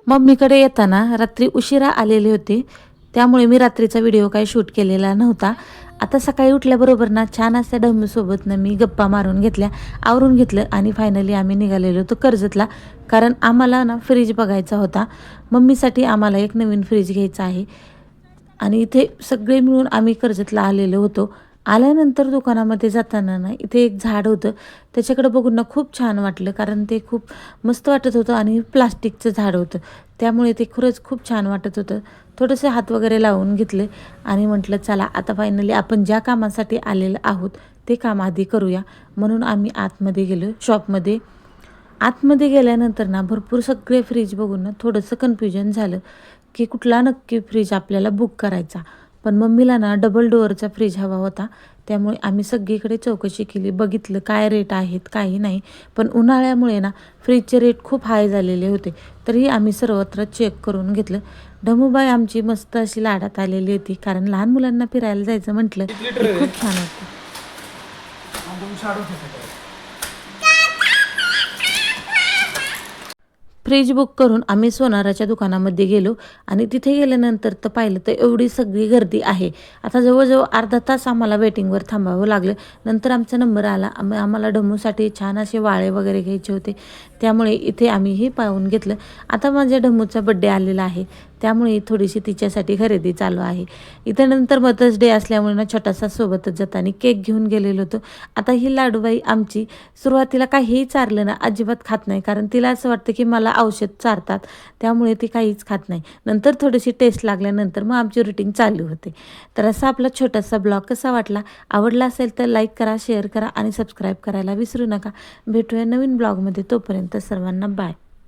मम्मीकडे येताना रात्री उशिरा आलेले होते, त्यामुळे मी रात्रीचा व्हिडिओ काही शूट केलेला नव्हता. आता सकाळी उठल्याबरोबर ना छान अशा डमूसोबत ना मी गप्पा मारून घेतल्या, आवरून घेतलं आणि फायनली आम्ही निघालेलो होतो कर्जतला. कारण आम्हाला ना फ्रीज बघायचा होता. मम्मीसाठी आम्हाला एक नवीन फ्रीज घ्यायचा आहे आणि इथे सगळे मिळून आम्ही कर्जतला आलेलो होतो. आल्यानंतर दुकानामध्ये जाताना ना इथे एक झाड होतं, त्याच्याकडे बघून ना खूप छान वाटलं, कारण ते खूप मस्त वाटत होतं आणि प्लास्टिकचं झाड होतं, त्यामुळे ते खरंच खूप छान वाटत होतं. थोडेसे हात वगैरे लावून घेतले आणि म्हटलं चला आता फायनली आपण ज्या कामासाठी आलेलं आहोत ते काम आधी करूया. म्हणून आम्ही आतमध्ये गेलो शॉपमध्ये. आतमध्ये गेल्यानंतर ना भरपूर सगळे फ्रीज बघून ना थोडंसं कन्फ्युजन झालं की कुठला नक्की फ्रीज आपल्याला बुक करायचा. पण मम्मीला ना डबल डोअरचा फ्रीज हवा होता, त्यामुळे आम्ही सगळीकडे चौकशी केली, बघितलं काय रेट आहेत काही नाही. पण उन्हाळ्यामुळे ना फ्रीजचे रेट खूप हाय झालेले होते, तरीही आम्ही सर्वत्र चेक करून घेतलं. ढमूबाई आमची मस्त अशी लाडात आलेली होती, कारण लहान मुलांना फिरायला जायचं म्हटलं की खूप छान वाटतं. फ्रीज बुक करून आम्ही सोनाराच्या दुकानामध्ये गेलो आणि तिथे गेल्यानंतर तर पाहिलं तर एवढी सगळी गर्दी आहे. आता जवळजवळ अर्धा तास आम्हाला वेटिंगवर थांबावं लागलं. नंतर आमचा नंबर आला. आम्हाला डमूसाठी छान असे वाळे वगैरे घ्यायचे होते, त्यामुळे इथे आम्ही हे पाहून घेतलं. आता माझ्या डमूचा बड्डे आलेला आहे, त्यामुळे थोडीशी तिच्यासाठी खरेदी चालू आहे. इथं नंतर मदर्स डे असल्यामुळे ना छोटासा सोबतच जाताना केक घेऊन गेलेलो होतो. आता ही लाडूबाई आमची सुरुवातीला काहीही चारलं ना अजिबात खात नाही, कारण तिला असं वाटतं की मला औषध चारतात, त्यामुळे ती काहीच खात नाही. नंतर थोडीशी टेस्ट लागल्यानंतर मग आमची रुटीन चालू होते. तर असा आपला छोटासा ब्लॉग कसा वाटला, आवडला असेल तर लाईक करा, शेअर करा आणि सबस्क्राईब करायला विसरू नका. भेटूया नवीन ब्लॉगमध्ये. तोपर्यंत सर्वांना बाय.